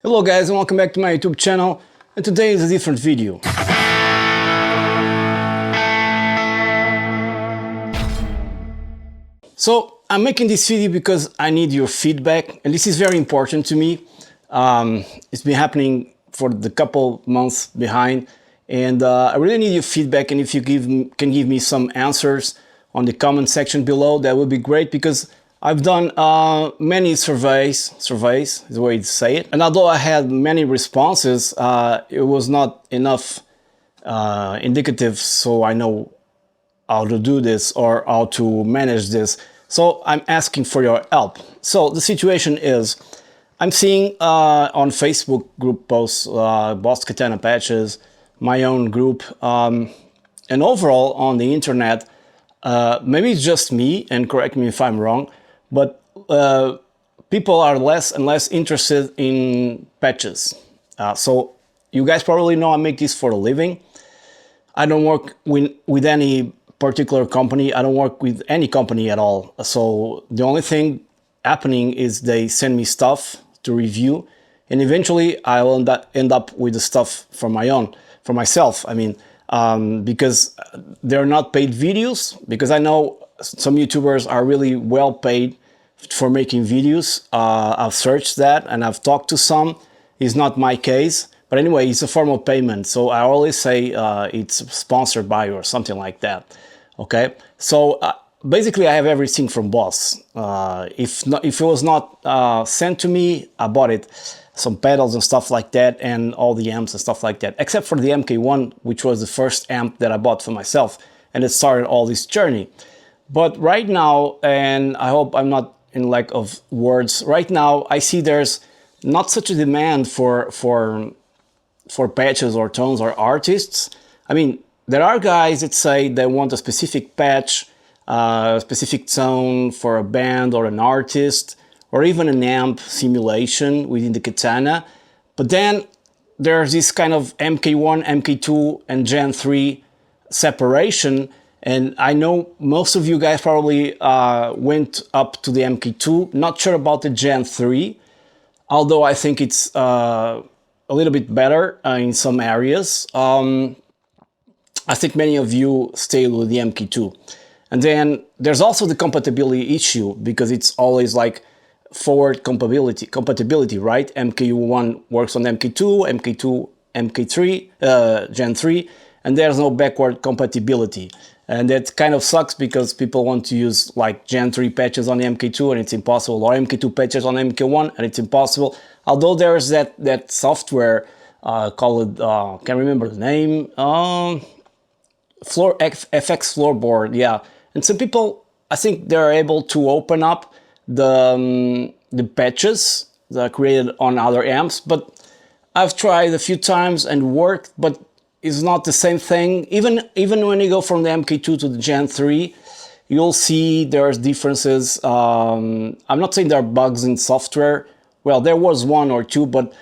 Hello guys and welcome back to my YouTube channel, and today is a different video. So I'm making this video because I need your feedback, and this is very important to me. It's been happening for the couple months behind, and I really need your feedback, and if you can give me some answers on the comment section below, that would be great, because I've done many surveys is the way to say it, and although I had many responses, it was not enough indicative so I know how to do this or how to manage this. So I'm asking for your help. So the situation is, I'm seeing on Facebook group posts, Boss Katana patches, my own group, and overall on the internet, maybe it's just me, and correct me if I'm wrong, but people are less and less interested in patches. So you guys probably know I make this for a living. I don't work with any particular company. I don't work with any company at all. So the only thing happening is they send me stuff to review, and eventually I'll end up with the stuff for myself. I mean, because they're not paid videos, because I know some YouTubers are really well paid for making videos. I've searched that and I've talked to some. It's not my case, but anyway, it's a form of payment. So I always say it's sponsored by or something like that. Okay, so basically I have everything from Boss. If it was not sent to me, I bought it, some pedals and stuff like that, and all the amps and stuff like that, except for the MK1, which was the first amp that I bought for myself, and it started all this journey. But right now, and I hope I'm not in lack of words, right now I see there's not such a demand for patches or tones or artists. I mean, there are guys that say they want a specific patch, a specific tone for a band or an artist, or even an amp simulation within the Katana. But then there's this kind of MK1, MK2, and Gen 3 separation. And I know most of you guys probably went up to the MK2. Not sure about the Gen 3, although I think it's a little bit better in some areas. I think many of you stay with the MK2. And then there's also the compatibility issue, because it's always like forward compatibility, right? MK1 works on MK2, MK2, MK3, Gen 3, and there's no backward compatibility. And that kind of sucks, because people want to use like Gen 3 patches on the MK2 and it's impossible, or MK2 patches on MK1 and it's impossible. Although there's that software called, can't remember the name, FX Floorboard, yeah. And some people, I think they're able to open up the patches that are created on other amps, but I've tried a few times and worked, but it's not the same thing. Even when you go from the MK2 to the Gen 3, you'll see there's differences. I'm not saying there are bugs in software. Well, there was one or two, but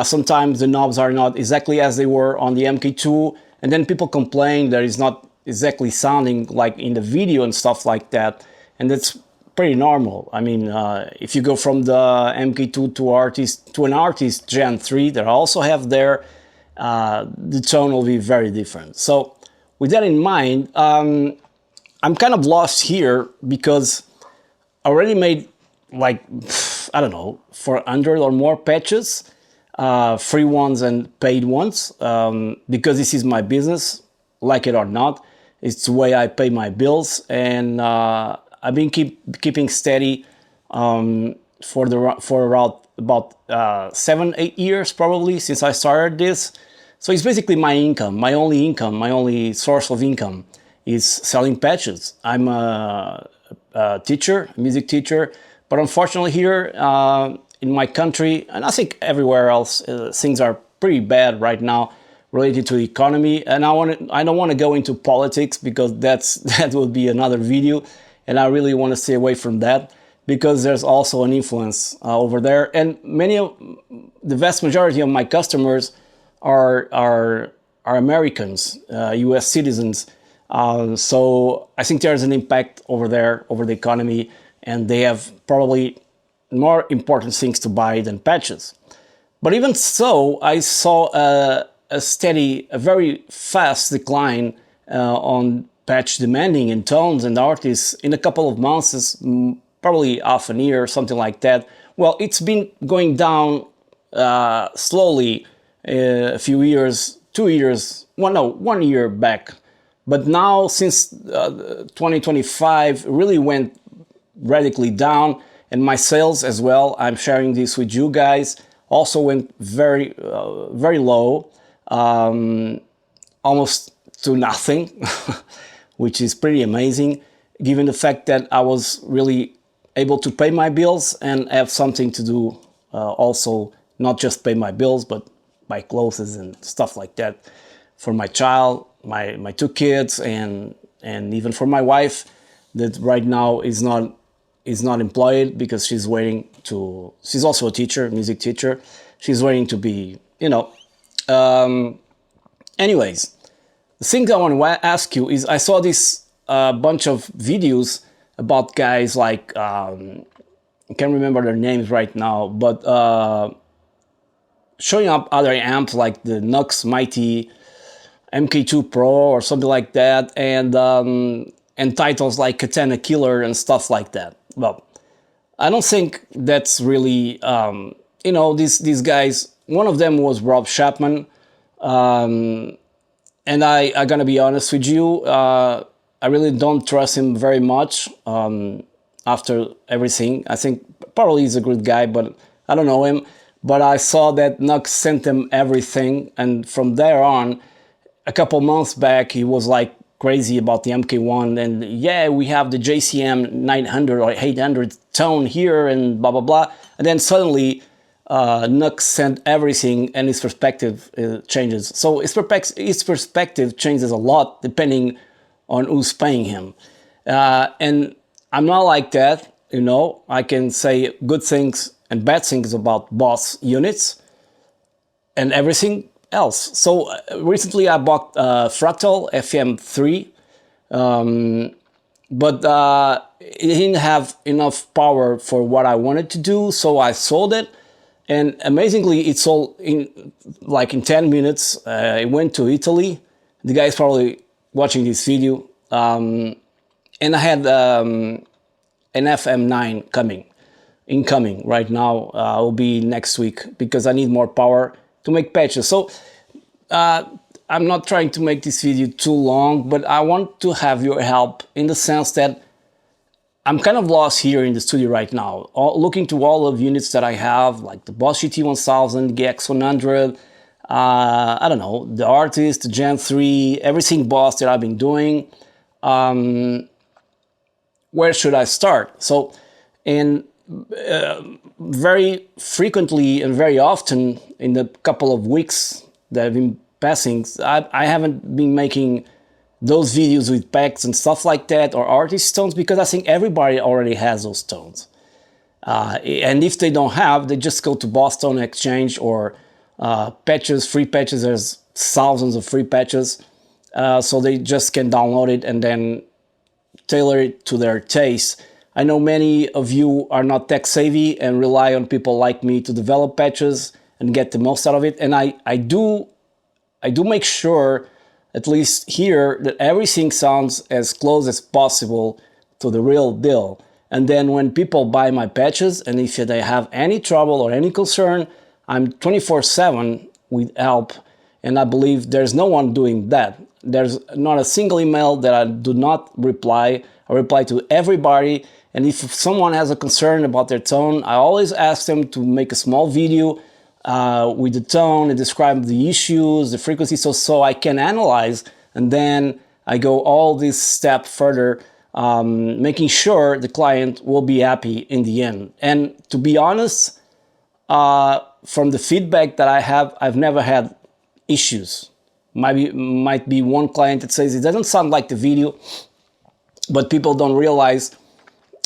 sometimes the knobs are not exactly as they were on the MK2, and then people complain that it's not exactly sounding like in the video and stuff like that, and that's pretty normal. I mean, if you go from the MK2 to an artist Gen 3, they also have their the tone will be very different. So with that in mind, I'm kind of lost here, because I already made like, I don't know, 400 or more patches, free ones and paid ones, because this is my business, like it or not. It's the way I pay my bills, and I've been keeping steady for around about 7-8 years probably since I started this. So it's basically my income, my only source of income is selling patches. I'm a teacher, a music teacher, but unfortunately here in my country, and I think everywhere else, things are pretty bad right now related to the economy. And I don't want to go into politics, because that will be another video, and I really want to stay away from that, because there's also an influence over there, and the vast majority of my customers are Americans, US citizens. So I think there's an impact over there, over the economy, and they have probably more important things to buy than patches. But even so, I saw a very fast decline on patch demanding and tones and artists in a couple of months, probably half a year or something like that. Well, it's been going down slowly a few years, 2 years, well, no, 1 year back. But now, since 2025, really went radically down, and my sales as well, I'm sharing this with you guys, also went very low, almost to nothing, which is pretty amazing, given the fact that I was really able to pay my bills and have something to do, also not just pay my bills, but buy clothes and stuff like that for my child, my two kids, and even for my wife, that right now is not employed because she's also a teacher, music teacher. She's waiting to be, anyways, the thing I want to ask you is, I saw this bunch of videos about guys like, I can't remember their names right now, but showing up other amps like the Nux Mighty MK2 Pro or something like that, and titles like Katana Killer and stuff like that. Well, I don't think that's really, these guys. One of them was Rob Chapman, and I gotta be honest with you, I really don't trust him very much. After everything, I think probably he's a good guy, but I don't know him. But I saw that Nux sent him everything, and from there on, a couple months back, he was like crazy about the MK1, and yeah, we have the JCM 900 or 800 tone here, and blah blah blah. And then suddenly, Nux sent everything, and his perspective changes. So his perspective changes a lot depending on who's paying him. And I'm not like that, I can say good things and bad things about Boss units and everything else. So recently I bought Fractal FM3, but it didn't have enough power for what I wanted to do, so I sold it. And amazingly, it sold in 10 minutes. It went to Italy. The guy's probably watching this video. And I had an FM9 incoming right now. Will be next week because I need more power to make patches. So I'm not trying to make this video too long, but I want to have your help in the sense that I'm kind of lost here in the studio right now, looking to all of units that I have, like the Boss GT1000, GX100, I don't know, the Artist, the Gen 3, everything Boss that I've been doing. Where should I start? So, very frequently and very often in the couple of weeks that have been passing, I haven't been making those videos with packs and stuff like that, or artist tones, because I think everybody already has those tones. And if they don't have, they just go to Boss Tone Exchange or patches, free patches. There's thousands of free patches. So they just can download it and then tailor it to their taste. I know many of you are not tech savvy and rely on people like me to develop patches and get the most out of it. And I do make sure, at least here, that everything sounds as close as possible to the real deal. And then when people buy my patches, and if they have any trouble or any concern, I'm 24/7 with help. And I believe there's no one doing that. There's not a single email that I do not reply. I reply to everybody. And if someone has a concern about their tone, I always ask them to make a small video with the tone and describe the issues, the frequency, so I can analyze, and then I go all this step further, making sure the client will be happy in the end. And to be honest, from the feedback that I have, I've never had issues. Might be one client that says it doesn't sound like the video, but people don't realize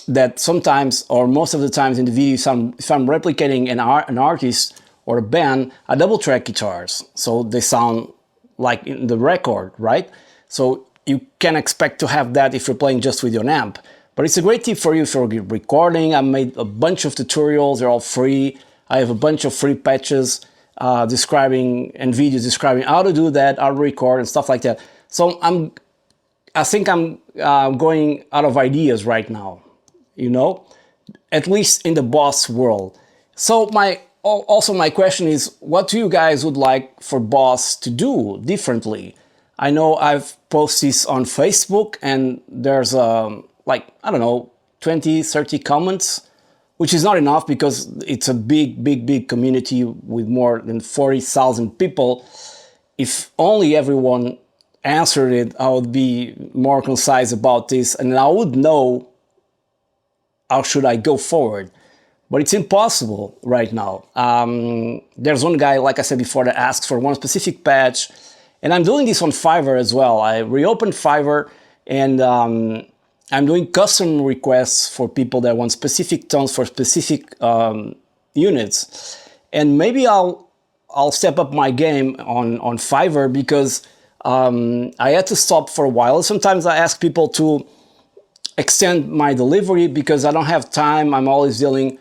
that sometimes, or most of the times in the video, if I'm replicating an artist or a band, I double track guitars, so they sound like in the record, right? So you can expect to have that if you're playing just with your amp. But it's a great tip for you if you're recording. I made a bunch of tutorials, they're all free. I have a bunch of free patches describing and videos describing how to do that, how to record and stuff like that. So I think I'm going out of ideas right now, you know, at least in the Boss world. So also my question is, what do you guys would like for Boss to do differently? I know I've posted this on Facebook and there's like, I don't know, 20, 30 comments, which is not enough because it's a big community with more than 40,000 people. If only everyone answered it, I would be more concise about this and I would know how should I go forward. But it's impossible right now. There's one guy, like I said before, that asks for one specific patch, and I'm doing this on Fiverr as well. I reopened Fiverr, and I'm doing custom requests for people that want specific tones for specific units. And maybe I'll step up my game on Fiverr because I had to stop for a while. Sometimes I ask people to extend my delivery because I don't have time. I'm always dealing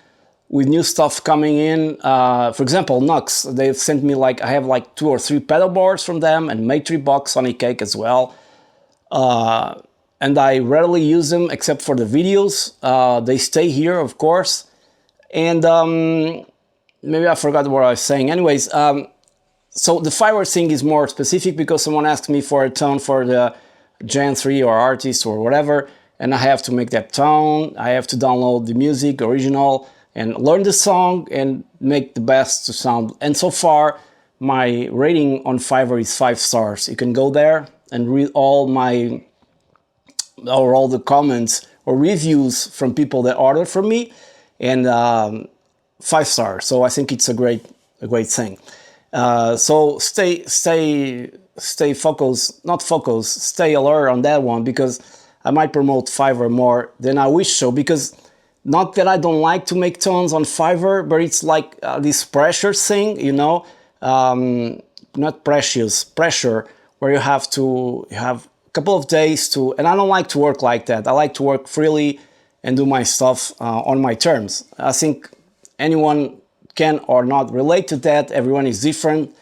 with new stuff coming in. For example, Nux, they've sent me like, I have like 2 or 3 pedal boards from them and Matrix Sonicake as well. And I rarely use them except for the videos. They stay here, of course. And maybe I forgot what I was saying. Anyways, so the Fiverr thing is more specific because someone asked me for a tone for the Gen 3 or artist or whatever, and I have to make that tone. I have to download the music, original, and learn the song and make the best to sound. And so far, my rating on Fiverr is 5 stars. You can go there and read all the comments or reviews from people that order from me, and 5 stars. So I think it's a great thing. So stay focused, not focused, stay alert on that one because I might promote Fiverr more than I wish so, because not that I don't like to make tones on Fiverr, but it's like this pressure thing, you know, not pressure, where you have a couple of days to, and I don't like to work like that. I like to work freely and do my stuff on my terms. I think anyone can or not relate to that. Everyone is different.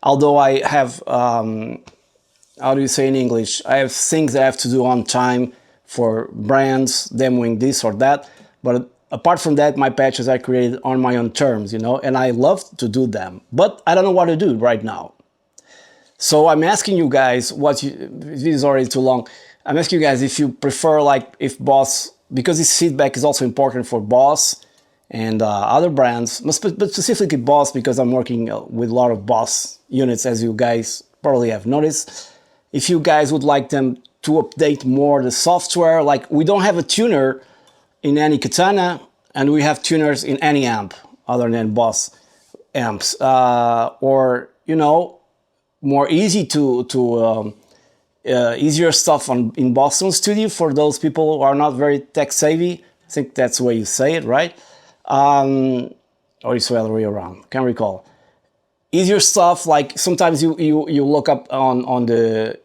Although I have, how do you say in English? I have things that I have to do on time for brands, demoing this or that. But apart from that, my patches I created on my own terms, you know, and I love to do them. But I don't know what to do right now. So I'm asking you guys, this is already too long. I'm asking you guys if you prefer, like, if Boss, because this feedback is also important for Boss and other brands, but specifically Boss, because I'm working with a lot of Boss units, as you guys probably have noticed. If you guys would like them to update more the software, like we don't have a tuner in any Katana, and we have tuners in any amp other than Boss amps, or, you know, more easy easier stuff in Boston Studio for those people who are not very tech savvy. I think that's the way you say it, right? Or it's the other way around, can't recall. Easier stuff, like sometimes you look up on the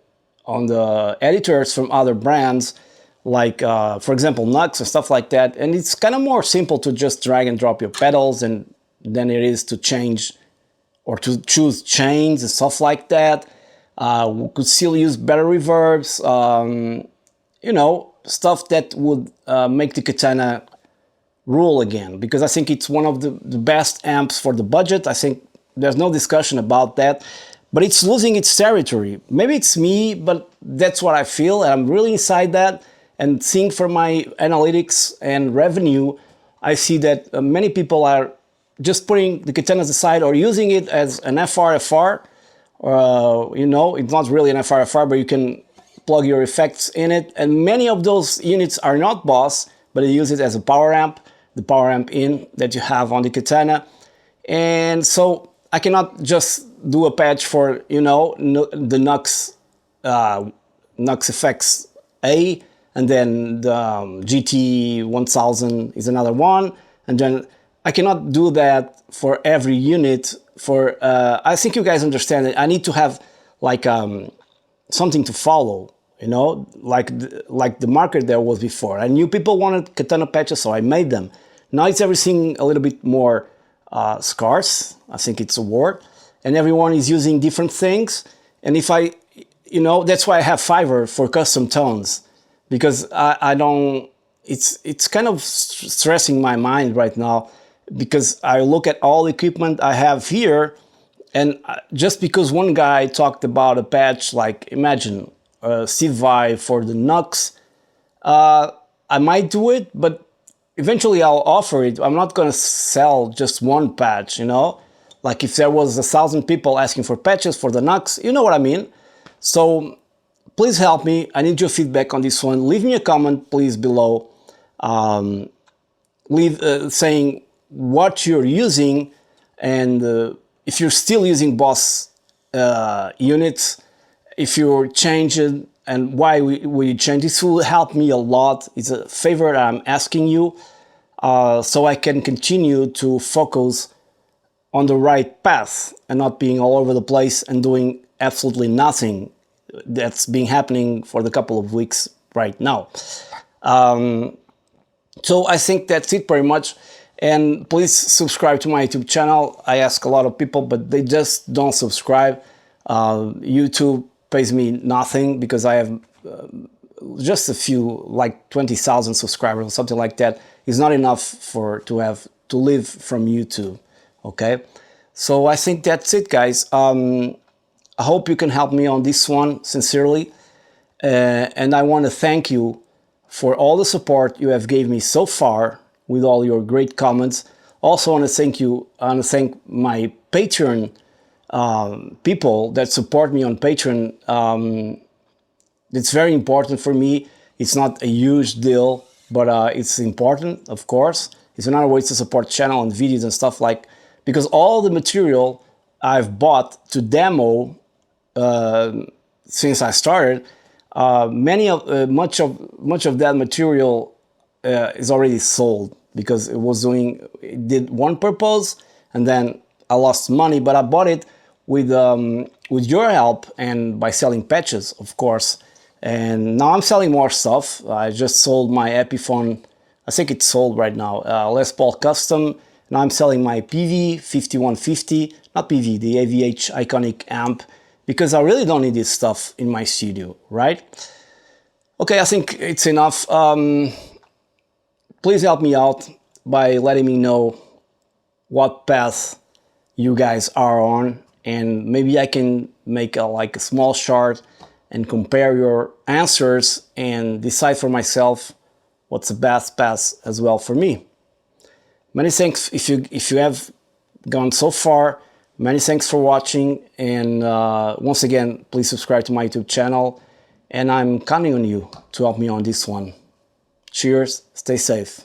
editors from other brands, like for example Nux or stuff like that, and it's kind of more simple to just drag and drop your pedals than it is to change or to choose chains and stuff like that. We could still use better reverbs, you know, stuff that would make the Katana rule again, because I think it's one of the best amps for the budget. I think there's no discussion about that, but it's losing its territory. Maybe it's me, but that's what I feel, and I'm really inside that. And seeing from my analytics and revenue, I see that many people are just putting the Katanas aside or using it as an FR. You know, it's not really an FR, but you can plug your effects in it. And many of those units are not Boss, but they use it as a power amp, the power amp in that you have on the Katana. And so I cannot just do a patch for, you know, the Nux Effects A, and then the GT 1000 is another one, and then I cannot do that for every unit. For I think you guys understand it. I need to have like something to follow, you know, like the market there was before. I knew people wanted Katana patches, so I made them. Now it's everything a little bit more scarce, I think it's a word, and everyone is using different things. And if I, you know, that's why I have Fiverr for custom tones, because I don't, it's kind of stressing my mind right now, because I look at all the equipment I have here, and just because one guy talked about a patch, like imagine Steve Vai for the Nux, I might do it, but eventually I'll offer it. I'm not gonna sell just one patch, you know? Like if there was 1,000 people asking for patches for the Nux, you know what I mean? So please help me. I need your feedback on this one. Leave me a comment, please, below. Saying what you're using, and if you're still using Boss units, if you're changing, and why will you change. This will help me a lot. It's a favor I'm asking you, so I can continue to focus on the right path and not being all over the place and doing absolutely nothing. That's been happening for the couple of weeks right now. So I think that's it pretty much. And please subscribe to my YouTube channel. I ask a lot of people, but they just don't subscribe. YouTube pays me nothing because I have just a few, like 20,000 subscribers or something like that. It's not enough to live from YouTube. Okay, so I think that's it, guys. I hope you can help me on this one sincerely, and I want to thank you for all the support you have gave me so far with all your great comments. Also, I want to thank my Patreon people that support me on Patreon. It's very important for me. It's not a huge deal, but it's important, of course. It's another way to support channel and videos and stuff, like, because all the material I've bought to demo since I started, much of that material is already sold, because it did one purpose, and then I lost money. But I bought it with your help and by selling patches, of course. And now I'm selling more stuff. I just sold my Epiphone. I think it's sold right now. Les Paul Custom. Now I'm selling my PV 5150, not PV, the AVH Iconic amp, because I really don't need this stuff in my studio, right? Okay, I think it's enough. Please help me out by letting me know what path you guys are on, and maybe I can make a small chart and compare your answers and decide for myself what's the best path as well for me. Many thanks if you have gone so far. Many thanks for watching, and once again, please subscribe to my YouTube channel, and I'm counting on you to help me on this one. Cheers, stay safe.